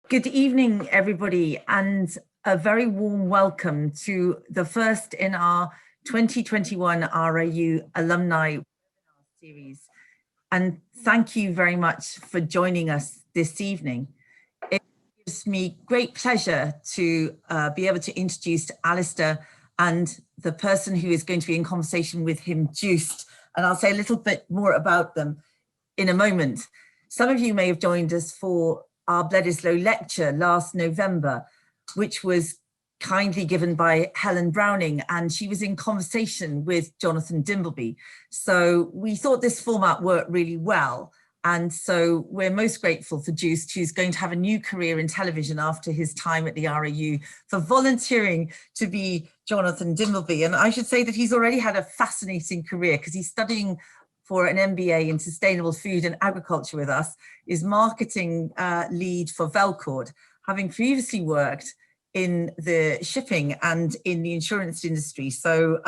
Good evening, everybody, and a very warm welcome to the first in our 2021 RAU Alumni Series. And thank you very much for joining us this evening. It gives me great pleasure to be able to introduce Alastair and the person who is going to be in conversation with him, Joost. And I'll say a little bit more about them in a moment. Some of you may have joined us for our Bledisloe lecture last November, which was kindly given by Helen Browning, and she was in conversation with Jonathan Dimbleby. So we thought this format worked really well. And so we're most grateful for Joost, who's going to have a new career in television after his time at the RAU, for volunteering to be Jonathan Dimbleby. And I should say that he's already had a fascinating career because he's studying for an MBA in sustainable food and agriculture with us, is marketing lead for Velcord, having previously worked in the shipping and in the insurance industry. So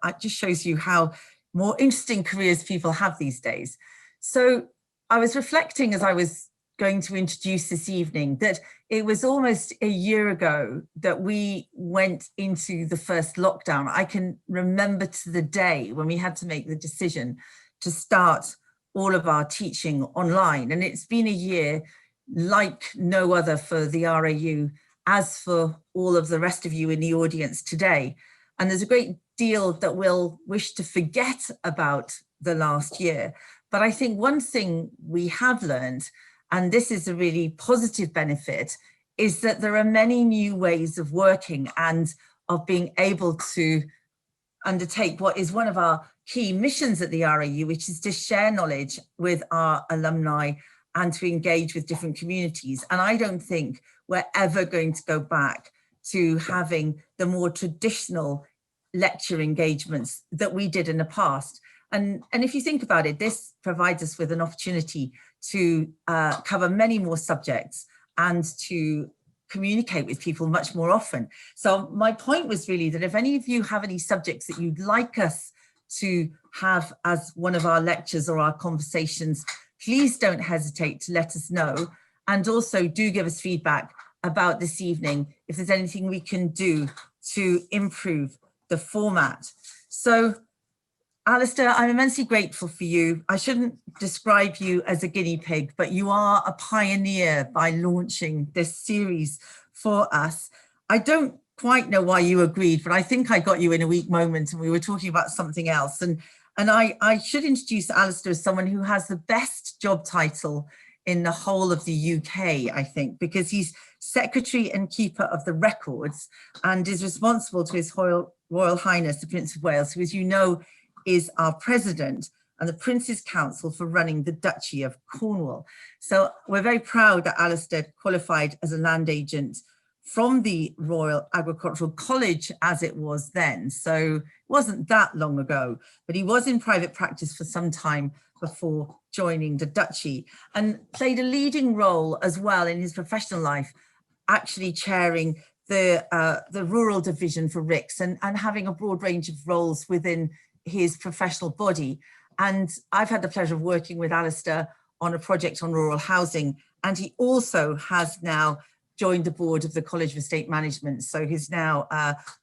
it just shows you how more interesting careers people have these days. So I was reflecting as I was going to introduce this evening that it was almost a year ago that we went into the first lockdown. I can remember to the day when we had to make the decision to start all of our teaching online. And it's been a year like no other for the RAU, as for all of the rest of you in the audience today. And there's a great deal that we'll wish to forget about the last year. But I think one thing we have learned, and this is a really positive benefit, is that there are many new ways of working and of being able to undertake what is one of our key missions at the RAU, which is to share knowledge with our alumni and to engage with different communities. And I don't think we're ever going to go back to having the more traditional lecture engagements that we did in the past. And if you think about it, this provides us with an opportunity to cover many more subjects and to communicate with people much more often. So my point was really that if any of you have any subjects that you'd like us to have as one of our lectures or our conversations, please don't hesitate to let us know. And also do give us feedback about this evening if there's anything we can do to improve the format. So Alastair, I'm immensely grateful for you. I shouldn't describe you as a guinea pig, but you are a pioneer by launching this series for us. I don't quite know why you agreed, but I think I got you in a weak moment and we were talking about something else. And I should introduce Alastair as someone who has the best job title in the whole of the UK, I think, because he's Secretary and Keeper of the Records and is responsible to His Royal Highness, the Prince of Wales, who, as you know, is our president and the Prince's Council for running the Duchy of Cornwall. So we're very proud that Alastair qualified as a land agent from the Royal Agricultural College as it was then. So it wasn't that long ago, but he was in private practice for some time before joining the Duchy and played a leading role as well in his professional life, actually chairing the rural division for RICS and having a broad range of roles within his professional body. And I've had the pleasure of working with Alastair on a project on rural housing. And he also has now joined the board of the College of Estate Management. So he's now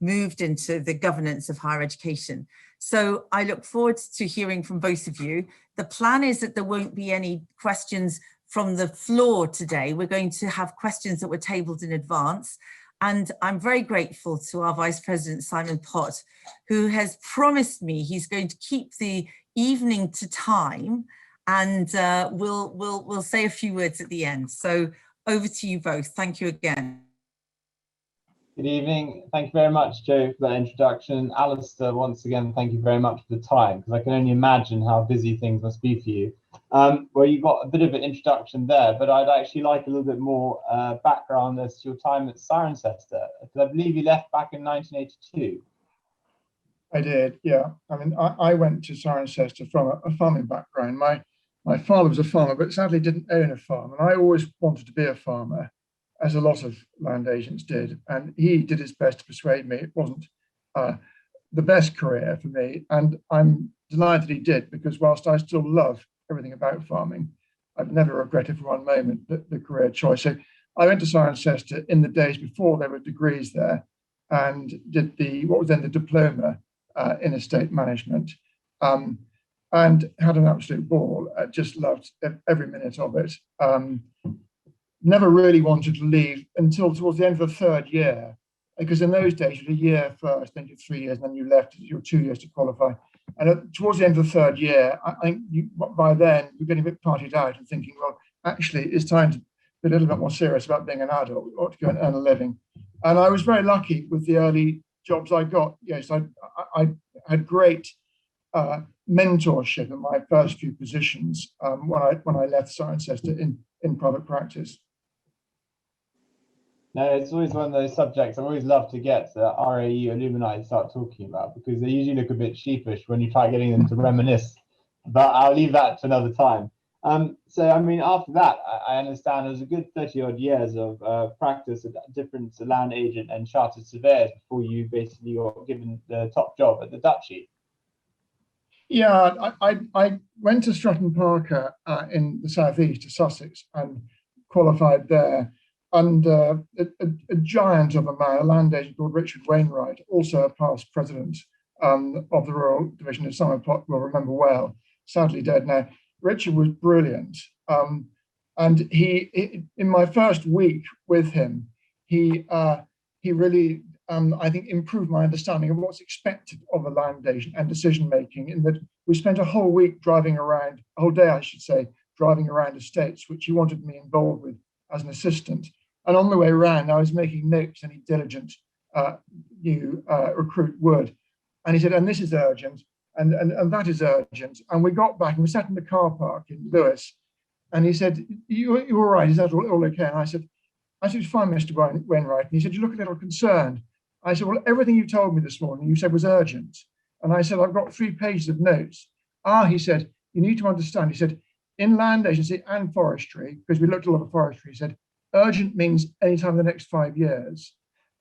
moved into the governance of higher education. So I look forward to hearing from both of you. The plan is that there won't be any questions from the floor today. We're going to have questions that were tabled in advance. And I'm very grateful to our Vice President, Simon Pott, who has promised me he's going to keep the evening to time, and we'll say a few words at the end. So over to you both. Thank you again. Good evening. Thank you very much, Joe, for that introduction. Alastair, once again, thank you very much for the time, because I can only imagine how busy things must be for you. Well, you got a bit of an introduction there, but I'd actually like a little bit more background as to your time at Cirencester, because I believe you left back in 1982. I did, yeah. I mean, I went to Cirencester from a farming background. My father was a farmer, but sadly didn't own a farm, and I always wanted to be a farmer, as a lot of land agents did, and he did his best to persuade me it wasn't the best career for me, and I'm delighted he did, because whilst I still love everything about farming, I've never regretted for one moment the career choice. So I went to Cirencester in the days before there were degrees there, and did what was then the diploma in estate management, and had an absolute ball. I just loved every minute of it. Never really wanted to leave until towards the end of the third year, because in those days you did a year first, then you did 3 years, and then you left your 2 years to qualify. And towards the end of the third year, I think by then you're getting a bit partied out and thinking, well, actually, it's time to be a little bit more serious about being an adult. We ought to go and earn a living. And I was very lucky with the early jobs I got. Yes, I had great mentorship in my first few positions when I left Cirencester in private practice. No, it's always one of those subjects I always love to get RAU alumni start talking about, because they usually look a bit sheepish when you try getting them to reminisce. But I'll leave that to another time. So, I mean, after that, I understand there was a good 30 odd years of practice at different land agent and chartered surveyors before you basically got given the top job at the Duchy. Yeah, I went to Stratton Parker in the southeast of Sussex and qualified there under a giant of a man, a land agent called Richard Wainwright, also a past president of the Royal Division of Some will remember well, sadly dead now. Richard was brilliant. And he in my first week with him, he really, I think, improved my understanding of what's expected of a land agent and decision making, in that we spent a whole week driving around, a whole day, I should say, driving around estates, which he wanted me involved with as an assistant. And on the way around, I was making notes any diligent new recruit would. And he said, and this is urgent, and that is urgent. And we got back and we sat in the car park in Lewes. And he said, you all right? Is that all okay? And I said, it's fine, Mr. Wainwright. And he said, you look a little concerned. I said, well, everything you told me this morning, you said was urgent. And I said, I've got 3 pages of notes. He said, you need to understand. He said, in land agency and forestry, because we looked at a lot of forestry, he said, urgent means anytime in the next 5 years.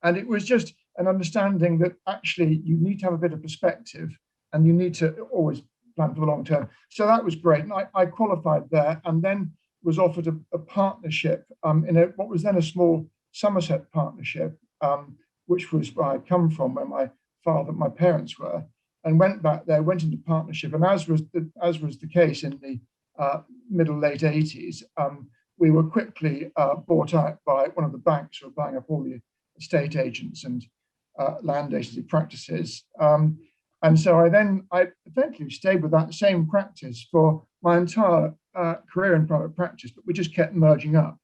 And it was just an understanding that actually you need to have a bit of perspective and you need to always plan for the long term. So that was great. And I qualified there and then was offered a partnership in what was then a small Somerset partnership, which was where I'd come from, where my parents were, and went back there, went into partnership. And as was the case in the middle, late 80s, we were quickly bought out by one of the banks who were buying up all the estate agents and land agency practices. And so I eventually stayed with that same practice for my entire career in private practice, but we just kept merging up.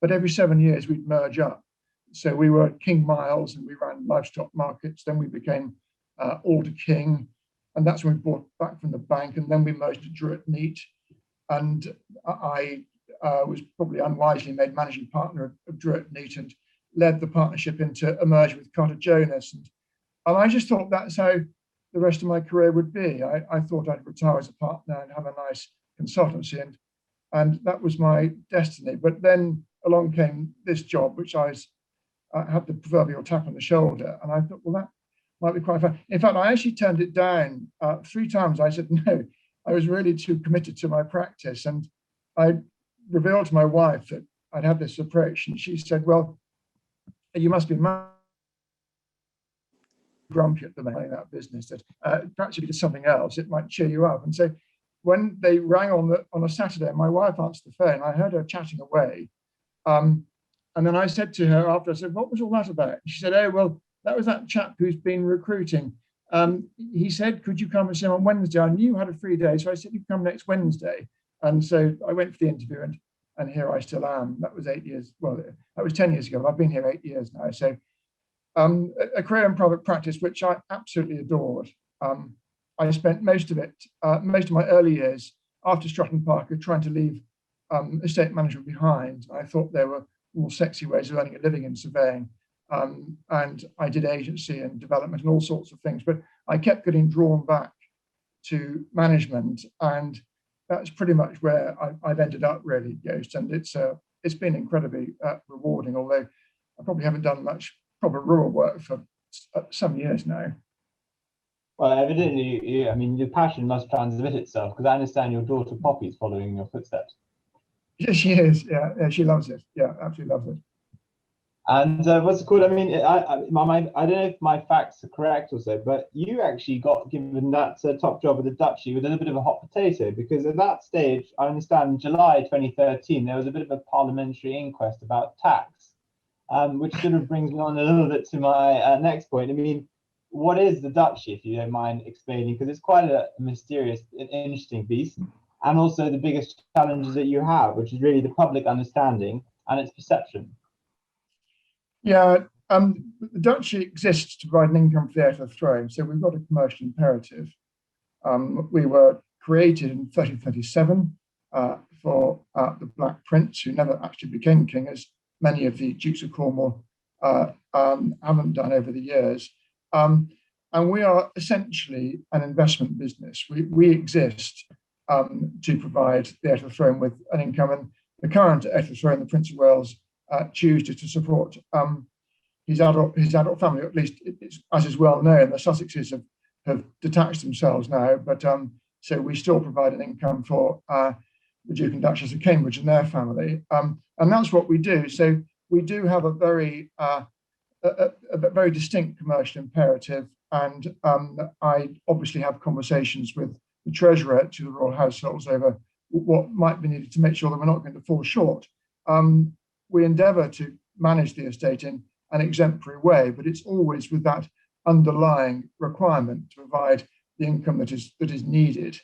But every 7 years we'd merge up. So we were King Miles and we ran livestock markets. Then we became Alder King, and that's when we bought back from the bank. And then we merged to Druitt Neat. And I was probably unwisely made managing partner of Druitt Neat and led the partnership into a merger with Carter Jonas. And I just thought that's how the rest of my career would be. I thought I'd retire as a partner and have a nice consultancy, and that was my destiny. But then along came this job, which I had the proverbial tap on the shoulder, and I thought, well, that might be quite fun. In fact, I actually turned it down 3 times. I said no. I was really too committed to my practice, and I revealed to my wife that I'd had this approach, and she said, well, you must be grumpy at the moment in that business, that perhaps if you did something else, it might cheer you up. And so when they rang on a Saturday, my wife answered the phone. I heard her chatting away. And then I said to her after, I said, what was all that about? She said, oh, well, that was that chap who's been recruiting. He said, could you come and see him on Wednesday? I knew you had a free day. So I said, you can come next Wednesday. And so I went for the interview, and here I still am. That was 8 years. Well, that was 10 years ago, but I've been here 8 years now. So a career in private practice, which I absolutely adored. I spent most of my early years after Stratton Parker trying to leave estate management behind. I thought there were more sexy ways of earning a living in surveying. And I did agency and development and all sorts of things, but I kept getting drawn back to management, and that's pretty much where I've ended up, really, Joost. And it's been incredibly rewarding, although I probably haven't done much proper rural work for some years now. Well, evidently, I mean, your passion must transmit itself, because I understand your daughter Poppy's following in your footsteps. Yeah, she is. Yeah, she loves it. Yeah, absolutely loves it. And what's it called? I mean, I don't know if my facts are correct or so, but you actually got given that top job at the Duchy with a little bit of a hot potato, because at that stage, I understand in July 2013, there was a bit of a parliamentary inquest about tax, which sort of brings me on a little bit to my next point. I mean, what is the Duchy, if you don't mind explaining, because it's quite a mysterious and interesting beast, and also the biggest challenges that you have, which is really the public understanding and its perception. Yeah, the Duchy exists to provide an income for the heir to the throne, so we've got a commercial imperative. We were created in 1337 for the Black Prince, who never actually became king, as many of the Dukes of Cornwall haven't done over the years. And we are essentially an investment business. We exist to provide the heir to the throne with an income, and the current heir to the throne, the Prince of Wales, choose to support his adult family. At least, as is well known, the Sussexes have detached themselves now, but so we still provide an income for the Duke and Duchess of Cambridge and their family, and that's what we do. So we do have a very distinct commercial imperative, and I obviously have conversations with the Treasurer to the royal households over what might be needed to make sure that we're not going to fall short. We endeavour to manage the estate in an exemplary way, but it's always with that underlying requirement to provide the income that is needed.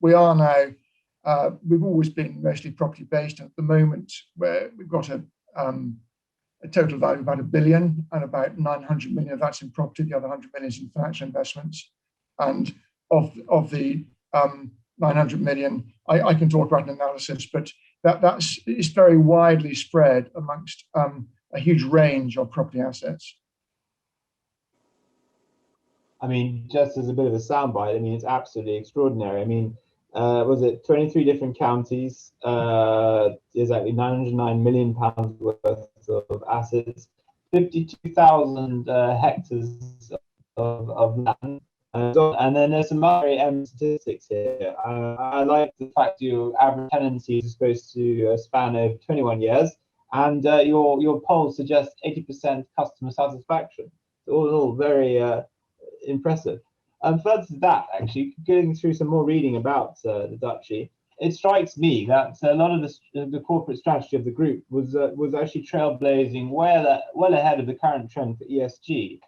We are now, we've always been mostly property based. At the moment, where we've got a total value of about £1 billion, and about 900 million of that's in property, the other 100 million is in financial investments. And of the 900 million, I can talk about an analysis, but it's very widely spread amongst a huge range of property assets. I mean, just as a bit of a soundbite, I mean, it's absolutely extraordinary. I mean, was it 23 different counties, exactly £909 million worth of assets, 52,000 hectares of land. And then there's some very statistics here. I like the fact your average tenancy is supposed to span over 21 years, and your polls suggest 80% customer satisfaction. So all very impressive. Further to that, actually, going through some more reading about the Duchy, it strikes me that a lot of the corporate strategy of the group was actually trailblazing well ahead of the current trend for ESG.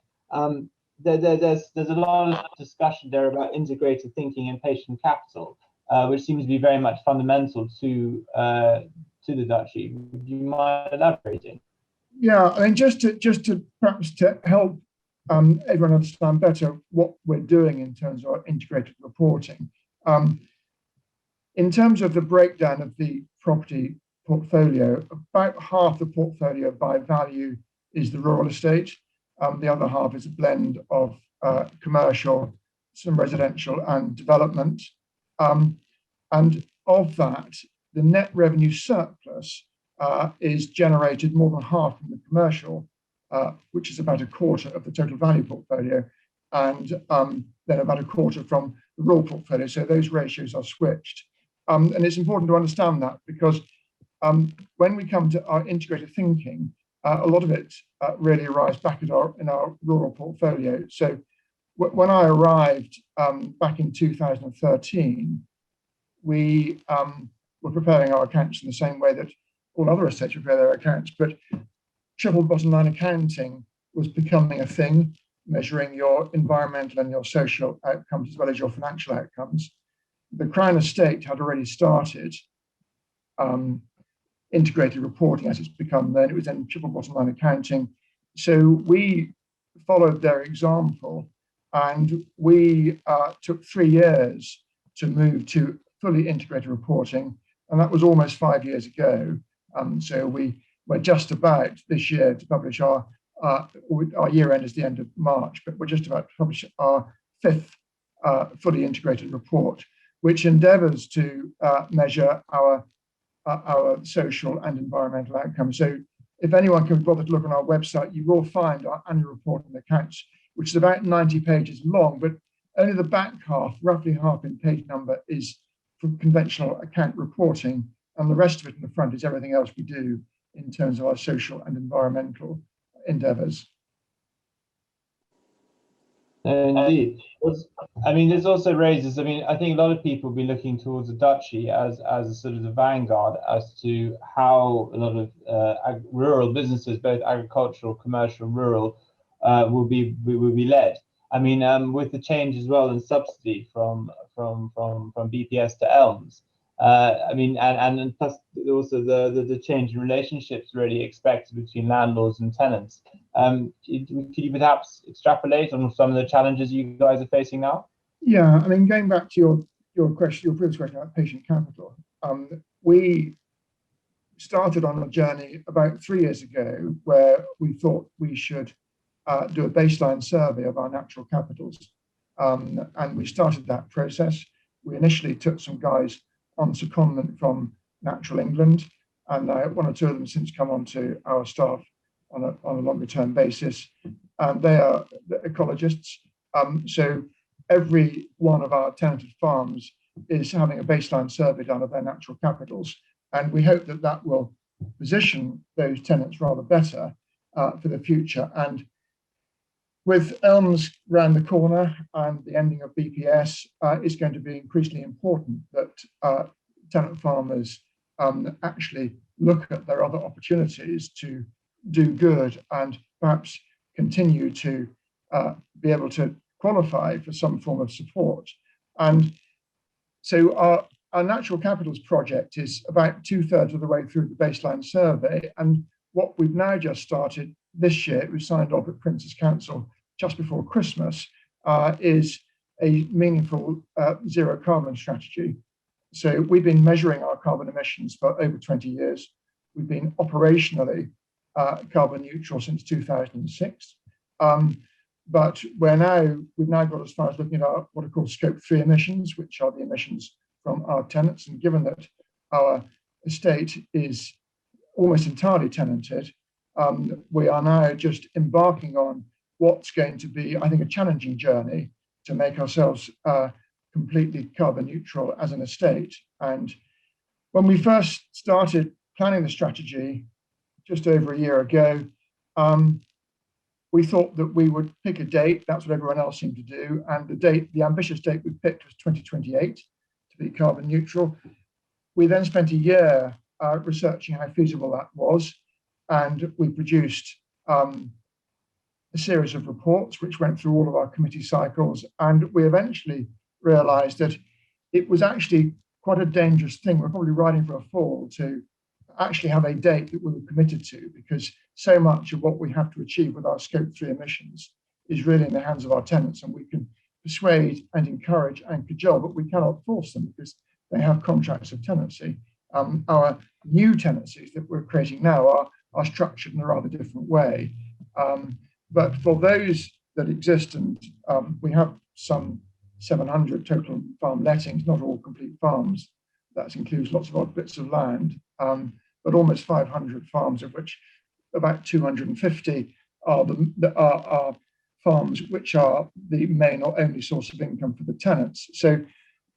There's a lot of discussion there about integrated thinking and patient capital, which seems to be very much fundamental to the Duchy. Would you mind elaborating? Yeah, I mean, just to perhaps to help everyone understand better what we're doing in terms of our integrated reporting. In terms of the breakdown of the property portfolio, about half the portfolio by value is the rural estate. The other half is a blend of commercial, some residential, and development. And of that, the net revenue surplus is generated more than half from the commercial, which is about a quarter of the total value portfolio, and then about a quarter from the rural portfolio. So those ratios are switched. And it's important to understand that, because when we come to our integrated thinking, a lot of it really arrives back in our rural portfolio. So when I arrived back in 2013, we were preparing our accounts in the same way that all other estates prepare their accounts, but triple bottom line accounting was becoming a thing, measuring your environmental and your social outcomes as well as your financial outcomes. The Crown Estate had already started integrated reporting, as it's become known. It was then triple bottom line accounting. So we followed their example, and we took 3 years to move to fully integrated reporting, and that was almost 5 years ago. So we're just about this year to publish our year end is the end of March, but we're just about to publish our 5th fully integrated report, which endeavours to measure our social and environmental outcomes. So if anyone can bother to look on our website, you will find our annual report and accounts, which is about 90 pages long, but only the back half, roughly half in page number, is for conventional account reporting, and the rest of it in the front is everything else we do. in terms of our social and environmental endeavours. Indeed. I mean, this also raises, I mean, I think a lot of people will be looking towards the Duchy as a sort of the vanguard as to how a lot of rural businesses, both agricultural, commercial, rural, will be led. I mean, with the change as well in subsidy from BPS to ELMS, I mean, and plus also the change in relationships really expected between landlords and tenants. Could you perhaps extrapolate on some of the challenges you guys are facing now? Yeah, I mean, going back to your question, your previous question about patient capital, we started on a journey about 3 years ago where we thought we should do a baseline survey of our natural capitals, and we started that process. We initially took some guys on secondment from Natural England, and one or two of them since come onto our staff on a longer term basis. They are ecologists, so every one of our tenanted farms is having a baseline survey done of their natural capitals, and we hope that that will position those tenants rather better for the future. And with ELMS round the corner and the ending of BPS, it's going to be increasingly important that tenant farmers actually look at their other opportunities to do good and perhaps continue to be able to qualify for some form of support. And so our natural capitals project is about 2/3 of the way through the baseline survey. And what we've now just started this year, we signed off at Prince's Council just before Christmas, is a meaningful zero carbon strategy. So we've been measuring our carbon emissions for over 20 years. We've been operationally carbon neutral since 2006. But we've now got as far as looking at what are called Scope 3 emissions, which are the emissions from our tenants. And given that our estate is almost entirely tenanted, we are now just embarking on what's going to be, I think, a challenging journey to make ourselves completely carbon neutral as an estate. And when we first started planning the strategy just over a year ago, we thought that we would pick a date. That's what everyone else seemed to do. And the ambitious date we picked was 2028 to be carbon neutral. We then spent a year researching how feasible that was. And we produced a series of reports which went through all of our committee cycles. And we eventually realized that it was actually quite a dangerous thing. We're probably riding for a fall to actually have a date that we were committed to, because so much of what we have to achieve with our Scope 3 emissions is really in the hands of our tenants, and we can persuade and encourage and cajole, but we cannot force them because they have contracts of tenancy. Our new tenancies that we're creating now are structured in a rather different way. But for those that exist, and we have some 700 total farm lettings, not all complete farms. That includes lots of odd bits of land, but almost 500 farms, of which about 250 are farms which are the main or only source of income for the tenants. So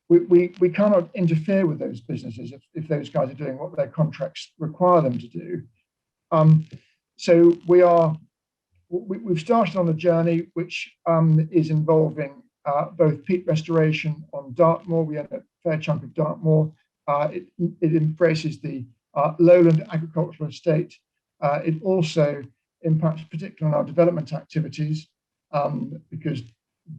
we cannot interfere with those businesses if those guys are doing what their contracts require them to do. So we've started on a journey which is involving both peat restoration on Dartmoor. We own a fair chunk of Dartmoor. It embraces the lowland agricultural estate. It also impacts particularly on our development activities, because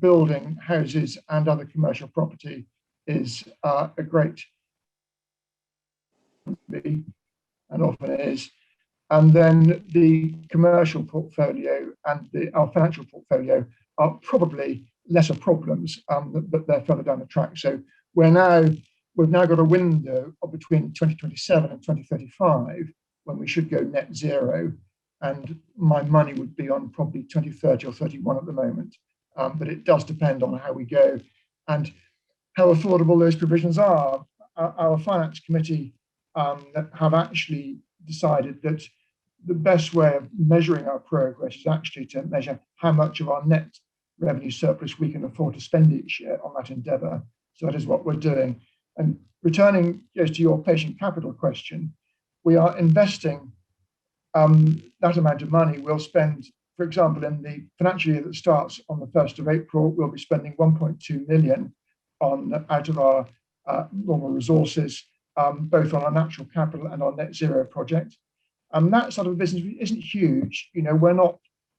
building houses and other commercial property is a great, and often is. And then the commercial portfolio and our financial portfolio are probably lesser problems, but they're further down the track. So we've now got a window of between 2027 and 2035 when we should go net zero. And my money would be on probably 2030 or 31 at the moment. But it does depend on how we go and how affordable those provisions are. Our finance committee have actually decided that the best way of measuring our progress is actually to measure how much of our net revenue surplus we can afford to spend each year on that endeavour. So that is what we're doing. And returning just to your patient capital question, we are investing that amount of money we'll spend, for example, in the financial year that starts on the 1st of April, we'll be spending 1.2 million out of our normal resources, both on our natural capital and our net zero project. And that sort of business isn't huge. You know,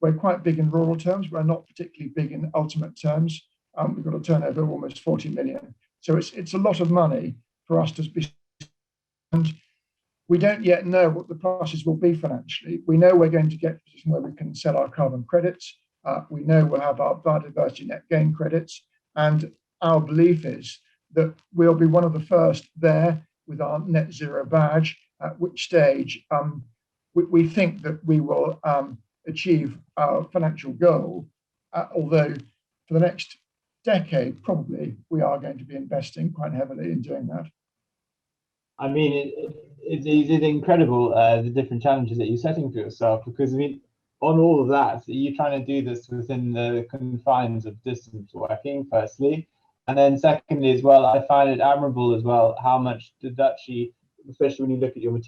we're quite big in rural terms. We're not particularly big in ultimate terms. We've got a turnover of almost 40 million. So it's a lot of money for us to be. And we don't yet know what the prices will be financially. We know we're going to get to a position where we can sell our carbon credits. We know we'll have our biodiversity net gain credits. And our belief is that we'll be one of the first there with our net zero badge, at which stage we think that we will achieve our financial goal, although for the next decade, probably, we are going to be investing quite heavily in doing that. I mean, it's incredible, the different challenges that you're setting for yourself, because I mean, on all of that, you're trying to do this within the confines of distance working, firstly. And then secondly, as well, I find it admirable as well how much the Duchy, especially when you look at your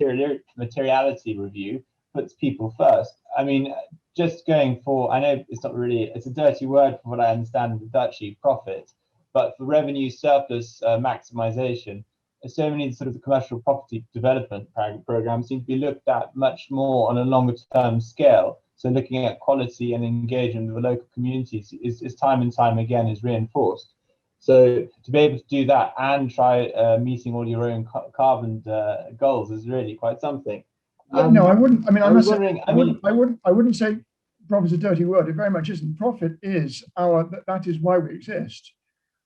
materiality review, puts people first. I mean, just going for, I know it's not really, it's a dirty word from what I understand of the Duchy, profit, but for revenue surplus maximization, so many sort of the commercial property development programs seem to be looked at much more on a longer term scale. So looking at quality and engagement with the local communities is time and time again is reinforced. So to be able to do that and try meeting all your own carbon goals is really quite something. No, I wouldn't. I mean, I wouldn't say profit's a dirty word. It very much isn't. Profit is that is why we exist.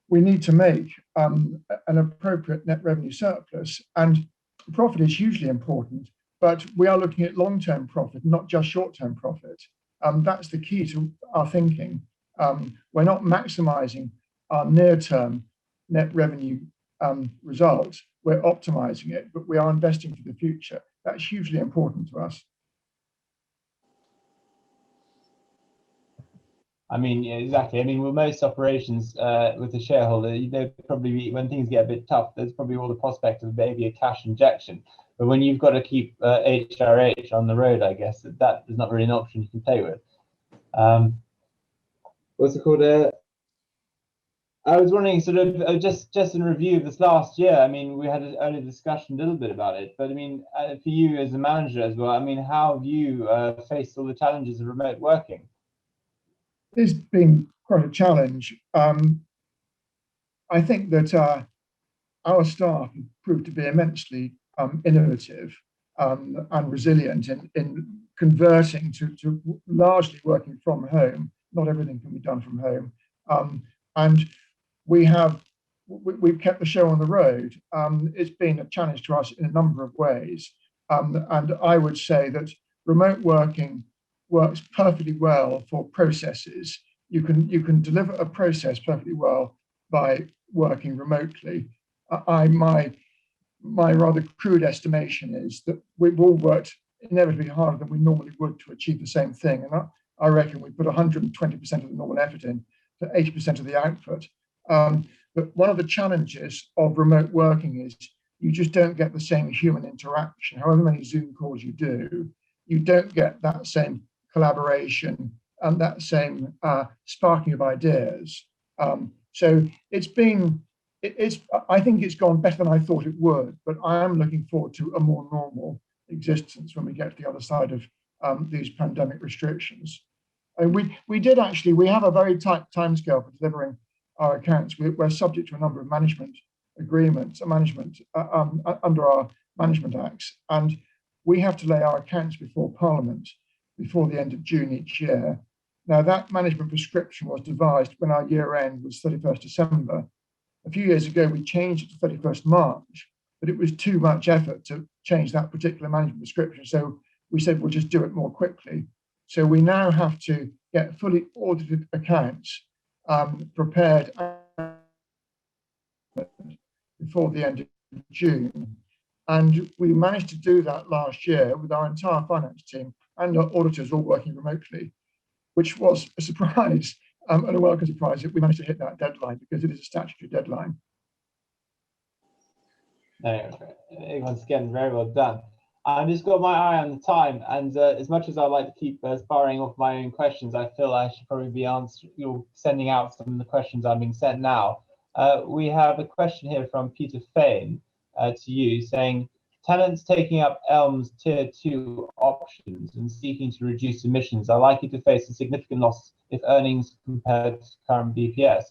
We need to make an appropriate net revenue surplus, and profit is hugely important. But we are looking at long-term profit, not just short-term profit. That's the key to our thinking. We're not maximising our near-term net revenue result. We're optimising it, but we are investing for the future. That's hugely important to us. I mean, yeah, exactly. I mean, with most operations with a shareholder, they probably, when things get a bit tough, there's probably all the prospect of maybe a cash injection. But when you've got to keep HRH on the road, I guess that is not really an option you can play with. What's it called? I was wondering, sort of, just in review of this last year. I mean, we had an earlier discussion a little bit about it, but I mean, for you as a manager as well, I mean, how have you faced all the challenges of remote working? It's been quite a challenge. I think that our staff proved to be immensely innovative and resilient in converting to largely working from home. Not everything can be done from home. And we've kept the show on the road. It's been a challenge to us in a number of ways. And I would say that remote working works perfectly well for processes. You can deliver a process perfectly well by working remotely. My rather crude estimation is that we've all worked inevitably harder than we normally would to achieve the same thing. And I reckon we put 120% of the normal effort in to 80% of the output. But one of the challenges of remote working is you just don't get the same human interaction. However many Zoom calls you do, you don't get that same collaboration and that same sparking of ideas. So I think it's gone better than I thought it would, but I am looking forward to a more normal existence when we get to the other side of these pandemic restrictions. And we have a very tight timescale for delivering our accounts. We're subject to a number of management agreements, under our management acts, and we have to lay our accounts before Parliament before the end of June each year. Now, that management prescription was devised when our year end was 31st December. A few years ago, we changed it to 31st March, but it was too much effort to change that particular management prescription. So we said, we'll just do it more quickly. So we now have to get fully audited accounts prepared before the end of June. And we managed to do that last year with our entire finance team and our auditors all working remotely, which was a surprise and a welcome surprise that we managed to hit that deadline, because it is a statutory deadline. No, once again, very well done. I've just got my eye on the time, and as much as I like to keep sparring off my own questions, I feel I should probably be sending out some of the questions I'm being sent now. We have a question here from Peter Fain to you, saying, tenants taking up Elm's Tier 2 options and seeking to reduce emissions are likely to face a significant loss if earnings compared to current BPS.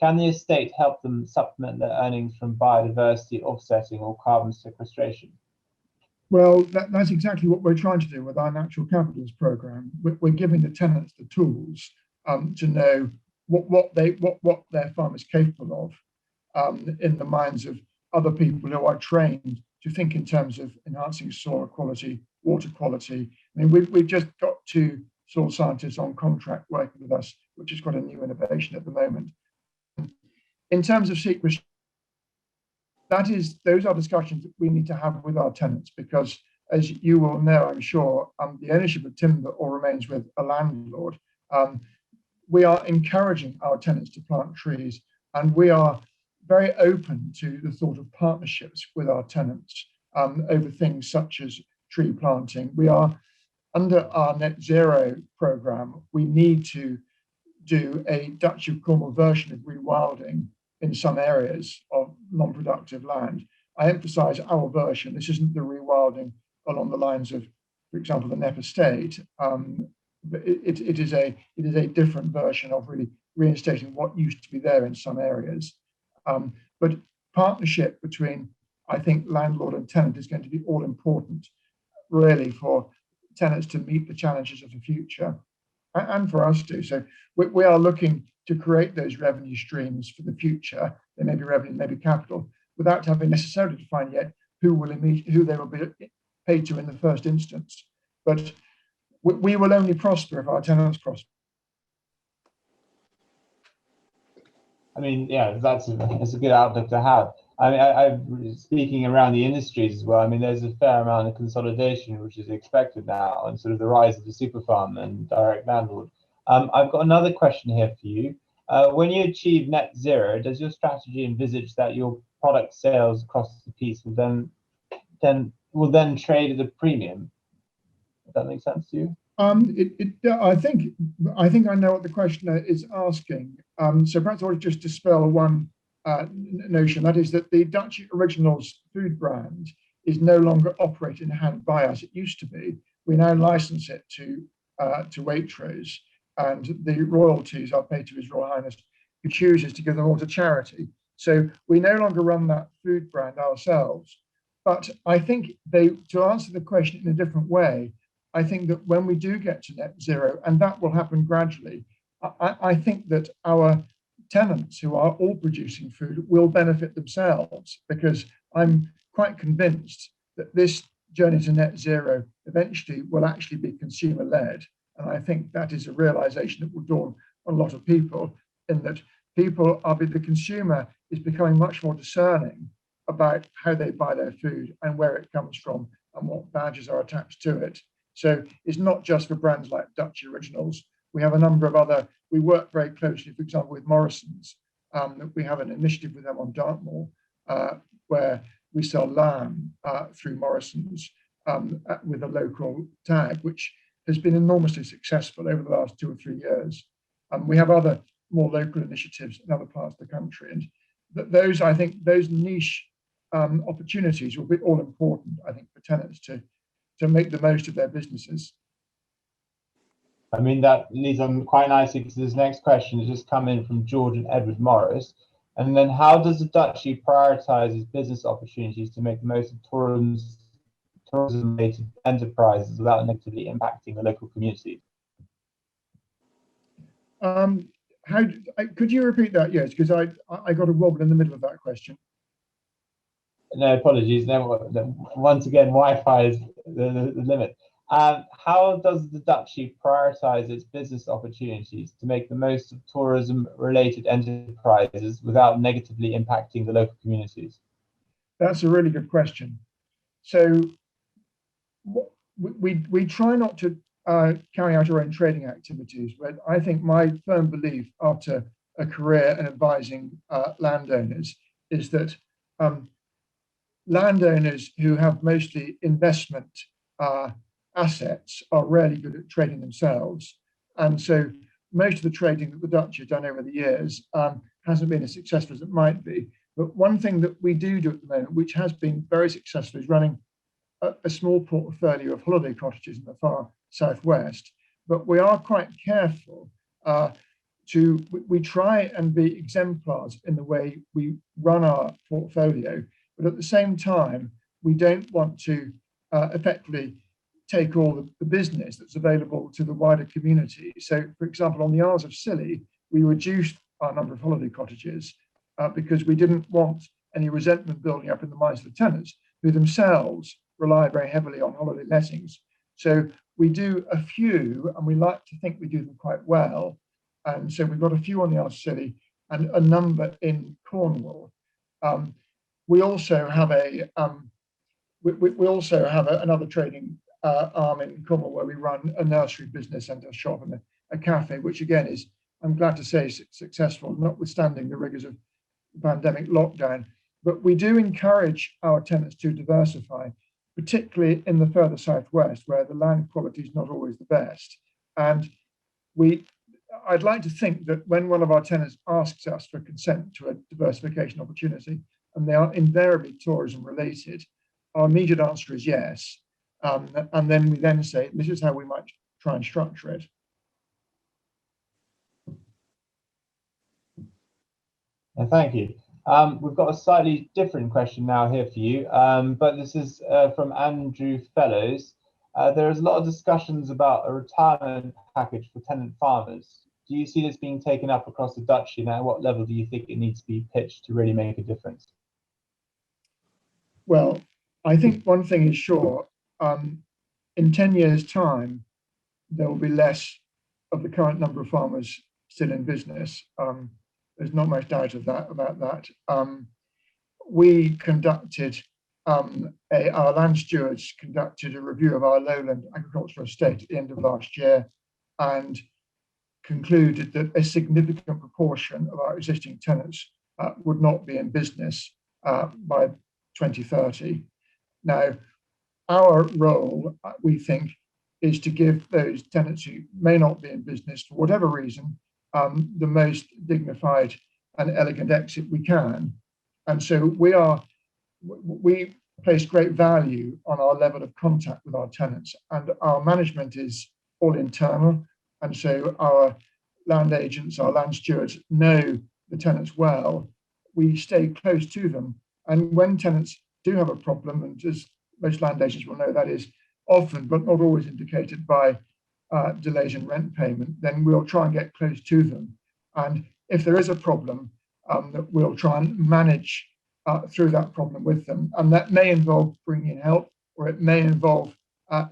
Can the estate help them supplement their earnings from biodiversity offsetting or carbon sequestration? Well, that's exactly what we're trying to do with our natural capitals program. We're giving the tenants the tools to know what their farm is capable of in the minds of other people who are trained to think in terms of enhancing soil quality, water quality. I mean, we've just got 2 soil scientists on contract working with us, which is quite a new innovation at the moment. In terms of sequestration, those are discussions that we need to have with our tenants, because as you will know, I'm sure, the ownership of timber all remains with a landlord. We are encouraging our tenants to plant trees, and we are very open to the thought of partnerships with our tenants over things such as tree planting. We are, under our net zero program, we need to do a Duchy of Cornwall version of rewilding in some areas of non-productive land. I emphasize our version. This isn't the rewilding along the lines of, for example, the Knepp estate. It is a different version of really reinstating what used to be there in some areas. But partnership between, I think, landlord and tenant is going to be all important, really, for tenants to meet the challenges of the future, and for us too. So we are looking to create those revenue streams for the future. They may be revenue, maybe capital, without having necessarily defined yet who they will be paid to in the first instance. But we will only prosper if our tenants prosper. I mean, yeah, that's a good outlook to have. I mean, I'm speaking around the industries as well. I mean, there's a fair amount of consolidation which is expected now, and sort of the rise of the super farm and direct landlord. I've got another question here for you. When you achieve net zero, does your strategy envisage that your product sales across the piece will then trade at a premium? Does that make sense to you? I think I know what the questioner is asking. So perhaps I will just dispel one notion, that is that the Dutch Originals food brand is no longer operated and handled by us. It used to be. We now license it to Waitrose, and the royalties are paid to His Royal Highness, who chooses to give them all to charity. So we no longer run that food brand ourselves. But I think to answer the question in a different way, I think that when we do get to net zero, and that will happen gradually, I think that our tenants who are all producing food will benefit themselves, because I'm quite convinced that this journey to net zero eventually will actually be consumer led. And I think that is a realization that will dawn on a lot of people, in that the consumer is becoming much more discerning about how they buy their food and where it comes from and what badges are attached to it. So it's not just for brands like Dutch Originals. We have a number of other, we work very closely, for example, with Morrison's. We have an initiative with them on Dartmoor, where we sell lamb through Morrison's with a local tag, which has been enormously successful over the last 2 or 3 years. We have other more local initiatives in other parts of the country. And those, I think, those niche opportunities will be all important, I think, for tenants to make the most of their businesses. I mean, that leads on quite nicely to this next question has just come in from George and Edward Morris. And then, how does the Duchy prioritize its business opportunities to make the most of tourism-related enterprises without negatively impacting the local community? Could you repeat that? Yes, because I got a wobble in the middle of that question. No, apologies. No, once again, Wi-Fi is the limit. How does the Duchy prioritize its business opportunities to make the most of tourism-related enterprises without negatively impacting the local communities? That's a really good question. So we try not to carry out our own trading activities, but I think my firm belief after a career in advising landowners is that landowners who have mostly investment assets are rarely good at trading themselves. And so most of the trading that the Duchy has done over the years hasn't been as successful as it might be. But one thing that we do at the moment, which has been very successful, is running a small portfolio of holiday cottages in the far southwest. But we are quite careful we try and be exemplars in the way we run our portfolio, but at the same time, we don't want to effectively take all the business that's available to the wider community. So, for example, on the Isles of Scilly, we reduced our number of holiday cottages because we didn't want any resentment building up in the minds of the tenants, who themselves rely very heavily on holiday lettings. So we do a few, and we like to think we do them quite well. And so we've got a few on the Isles of Scilly and a number in Cornwall. We also have another trading arm in Cornwall where we run a nursery business and a shop and a cafe, which again is, I'm glad to say, successful, notwithstanding the rigors of the pandemic lockdown. But we do encourage our tenants to diversify, particularly in the further southwest, where the land quality is not always the best. And I'd like to think that when one of our tenants asks us for consent to a diversification opportunity, and they are invariably tourism related, our immediate answer is yes. And then we then say, this is how we might try and structure it. Thank you. We've got a slightly different question now here for you, but this is from Andrew Fellows. There is a lot of discussions about a retirement package for tenant farmers. Do you see this being taken up across the Duchy? Now, at what level do you think it needs to be pitched to really make a difference? Well, I think one thing is sure, in 10 years' time, there will be less of the current number of farmers still in business. There's not much doubt about that. We conducted, our land stewards conducted a review of our lowland agricultural estate at the end of last year and concluded that a significant proportion of our existing tenants would not be in business by 2030. Now, our role, we think, is to give those tenants who may not be in business for whatever reason the most dignified and elegant exit we can. And so we place great value on our level of contact with our tenants, and our management is all internal. And so our land agents, our land stewards know the tenants well. We stay close to them. And when tenants do have a problem, and as most land agents will know, that is often, but not always, indicated by delays in rent payment, then we'll try and get close to them. And if there is a problem, we'll try and manage through that problem with them. And that may involve bringing in help, or it may involve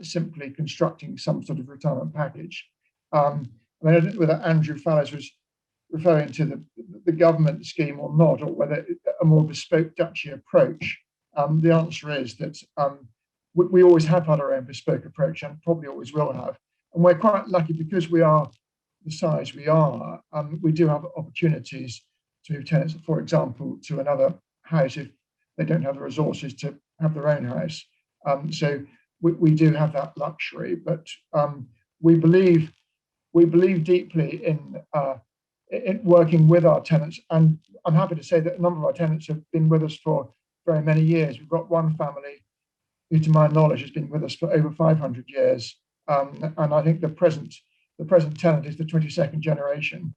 simply constructing some sort of retirement package. I don't know whether Andrew Fallows was referring to the government scheme or not, or whether a more bespoke Duchy approach. The answer is that we always have had our own bespoke approach, and probably always will have. And we're quite lucky because we are the size we are. We do have opportunities to move tenants, for example, to another house if they don't have the resources to have their own house. So we do have that luxury, but we believe deeply in working with our tenants. And I'm happy to say that a number of our tenants have been with us for very many years. We've got one family who, to my knowledge, has been with us for over 500 years. And I think the present tenant is the 22nd generation.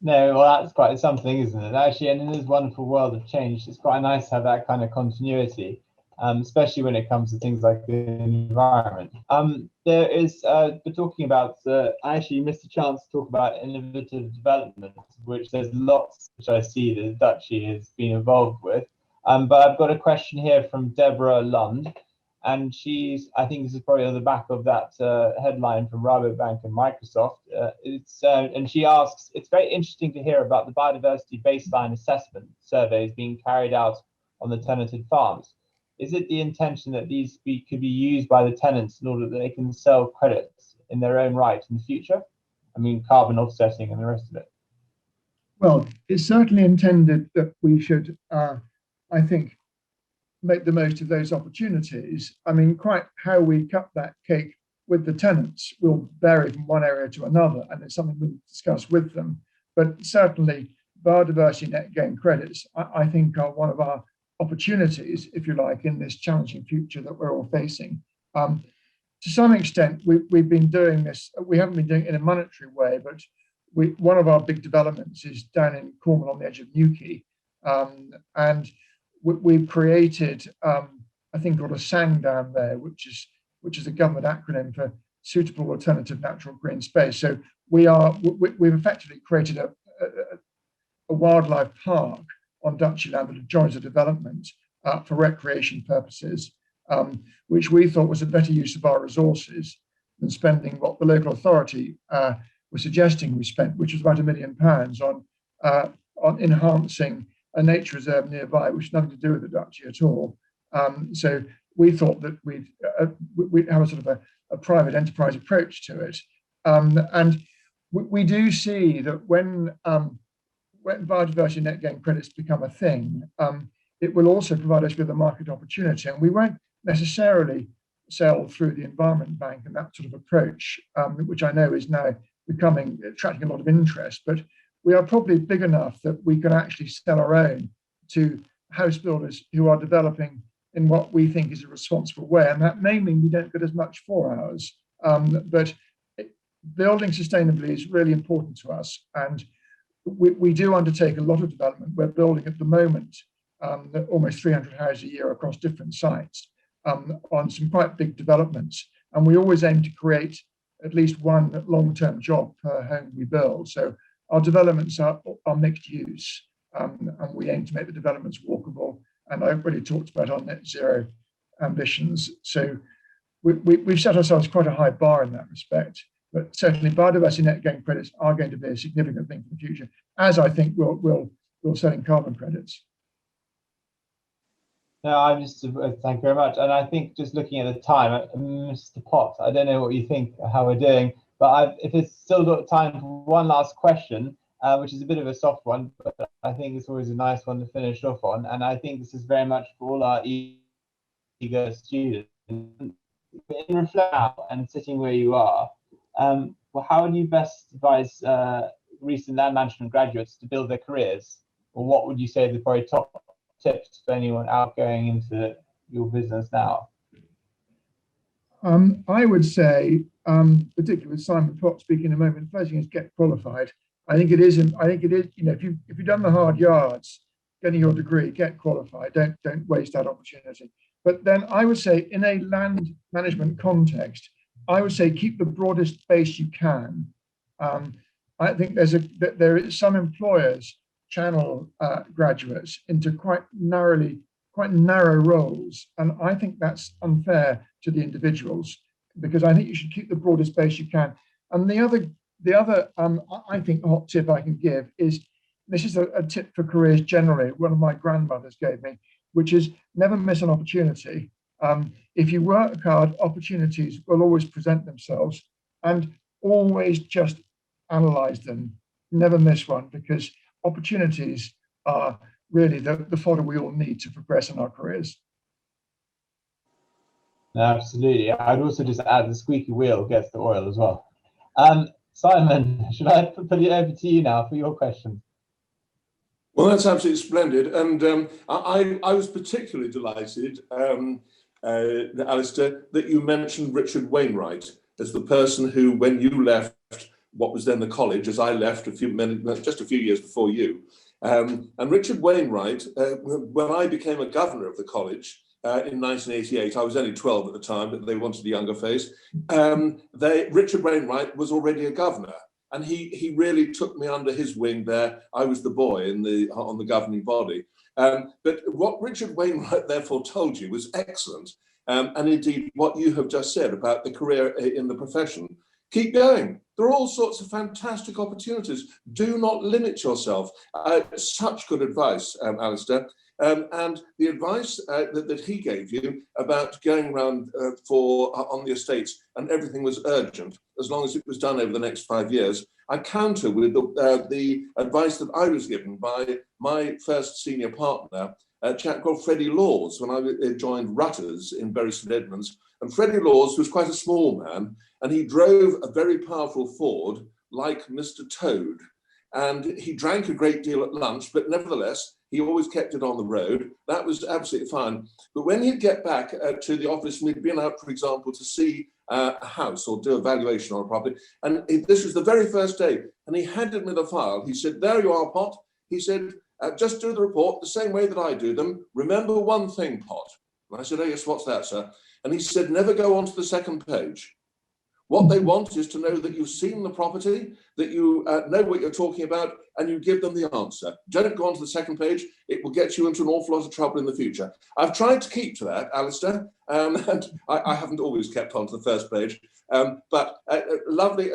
No, well, that's quite something, isn't it? Actually, and in this wonderful world of change, it's quite nice to have that kind of continuity, especially when it comes to things like the environment. There is, we're talking about, I actually missed a chance to talk about innovative development, which there's lots which I see that the Duchy has been involved with. But I've got a question here from Deborah Lund, and I think this is probably on the back of that headline from Rabobank and Microsoft. And she asks, it's very interesting to hear about the biodiversity baseline assessment surveys being carried out on the tenanted farms. Is it the intention that these could be used by the tenants in order that they can sell credits in their own right in the future? I mean, carbon offsetting and the rest of it. Well, it's certainly intended that we should, I think, make the most of those opportunities. I mean, quite how we cut that cake with the tenants will vary from one area to another, and it's something we discuss with them. But certainly, biodiversity net gain credits, I think, are one of our opportunities, if you like, in this challenging future that we're all facing. To some extent, we've been doing this. We haven't been doing it in a monetary way, but one of our big developments is down in Cornwall on the edge of Newquay, and we've created a thing called a SANG down there, which is a government acronym for Suitable Alternative Natural Green Space. So we've effectively created a wildlife park on Duchy land that adjoins a development for recreation purposes, which we thought was a better use of our resources than spending what the local authority was suggesting we spent, which was about £1 million on enhancing a nature reserve nearby, which has nothing to do with the Duchy at all. So we thought that we'd have a sort of a private enterprise approach to it. And we do see that when biodiversity net gain credits become a thing, it will also provide us with a market opportunity. And we won't necessarily sell through the Environment Bank and that sort of approach, which I know is now attracting a lot of interest. But we are probably big enough that we can actually sell our own to house builders who are developing in what we think is a responsible way. And that may mean we don't get as much for ours. But building sustainably is really important to us. And we do undertake a lot of development. We're building at the moment almost 300 houses a year across different sites on some quite big developments. And we always aim to create at least one long-term job per home we build. So our developments are mixed use, and we aim to make the developments walkable. And I've already talked about our net zero ambitions. So we've set ourselves quite a high bar in that respect. But certainly biodiversity net gain credits are going to be a significant thing for the future, as I think we'll selling carbon credits. No, thank you very much. And I think just looking at the time, Mr. Potts, I don't know what you think, how we're doing, but if it's still got time for one last question, which is a bit of a soft one, but I think it's always a nice one to finish off on. And I think this is very much for all our eager students. In reflect now and sitting where you are, well, how would you best advise recent land management graduates to build their careers? Or what would you say the probably top tips for anyone out going into your business now? I would say, particularly with Simon Potts speaking in a moment, first thing is get qualified. I think it is, you know, if you've done the hard yards, getting your degree, get qualified. Don't waste that opportunity. But then I would say, in a land management context, I would say keep the broadest base you can. I think there is some employers channel graduates into quite narrow roles, and I think that's unfair to the individuals, because I think you should keep the broadest base you can. And the other I think hot tip I can give is, this is a tip for careers generally, one of my grandmothers gave me, which is never miss an opportunity. If you work hard, opportunities will always present themselves, and always just analyze them. Never miss one, because opportunities are really the fodder we all need to progress in our careers. Absolutely. I'd also just add the squeaky wheel gets the oil as well. Simon, should I put it over to you now for your question? Well, that's absolutely splendid. And I was particularly delighted, Alastair, that you mentioned Richard Wainwright as the person who, when you left what was then the college, as I left just a few years before you. And Richard Wainwright, when I became a governor of the college in 1988, I was only 12 at the time, but they wanted a younger face. Richard Wainwright was already a governor, and he really took me under his wing there. I was the boy on the governing body. But what Richard Wainwright therefore told you was excellent. And indeed, what you have just said about the career in the profession. Keep going. There are all sorts of fantastic opportunities. Do not limit yourself. Such good advice, Alastair. And the advice that he gave you about going around on the estates and everything was urgent, as long as it was done over the next 5 years, I counter with the advice that I was given by my first senior partner, a chap called Freddie Laws, when I joined Rutters in Bury St Edmunds. And Freddie Laws was quite a small man, and he drove a very powerful Ford like Mr. Toad. And he drank a great deal at lunch, but nevertheless, he always kept it on the road. That was absolutely fine. But when he'd get back to the office, and we'd been out, for example, to see a house or do a valuation on a property, and this was the very first day, and he handed me the file. He said, "There you are, Pot." He said, "Just do the report the same way that I do them. Remember one thing, Pot." And I said, "Oh yes, what's that, sir?" And he said, "Never go on to the second page. What they want is to know that you've seen the property, that you know what you're talking about, and you give them the answer. Don't go on to the second page. It will get you into an awful lot of trouble in the future." I've tried to keep to that, Alastair, and I haven't always kept on to the first page. But lovely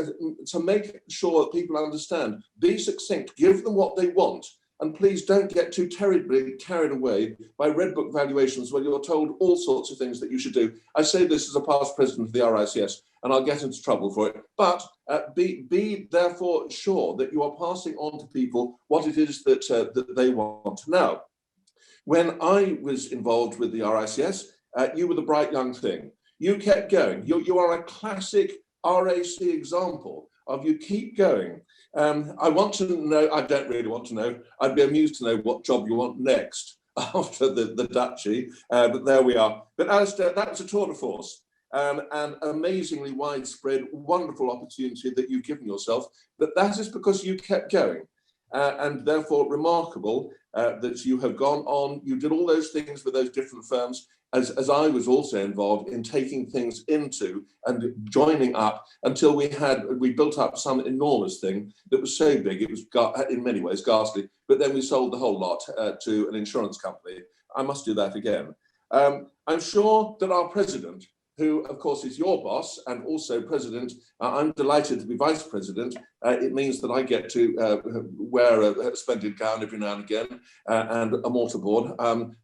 to make sure that people understand. Be succinct, give them what they want. And please don't get too terribly carried away by red book valuations where you're told all sorts of things that you should do. I say this as a past president of the RICS, and I'll get into trouble for it. But be therefore sure that you are passing on to people what it is that they want. Now, when I was involved with the RICS, you were the bright young thing. You kept going. You are a classic RAC example of you keep going. I want to know, I don't really want to know, I'd be amused to know what job you want next after the Duchy, but there we are. But Alastair, that was a tour de force, and amazingly widespread, wonderful opportunity that you've given yourself, but that is because you kept going, and therefore remarkable that you have gone on, you did all those things with those different firms, as I was also involved in taking things into and joining up until we built up some enormous thing that was so big, it was in many ways ghastly, but then we sold the whole lot to an insurance company. I must do that again. I'm sure that our president, who of course is your boss and also president, I'm delighted to be vice president. It means that I get to wear a splendid gown every now and again and a mortarboard.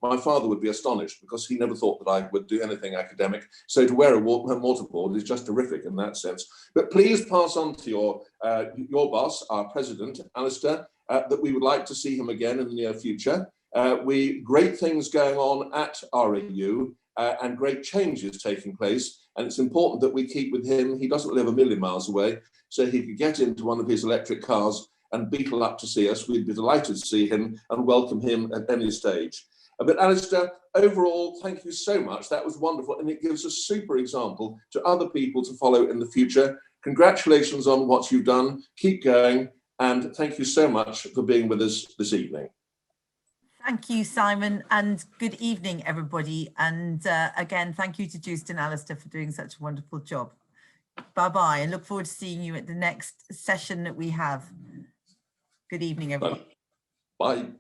My father would be astonished because he never thought that I would do anything academic. So to wear a mortarboard is just terrific in that sense. But please pass on to your boss, our president, Alastair, that we would like to see him again in the near future. Great things going on at RAU. And great changes taking place, and it's important that we keep with him. He doesn't live a million miles away, so he could get into one of his electric cars and beetle up to see us. We'd be delighted to see him and welcome him at any stage. But Alastair, overall, thank you so much. That was wonderful, and it gives a super example to other people to follow in the future. Congratulations on what you've done. Keep going, and thank you so much for being with us this evening. Thank you, Simon, and good evening, everybody. And again, thank you to Joost and Alastair for doing such a wonderful job. Bye-bye, and look forward to seeing you at the next session that we have. Good evening, everyone. Bye.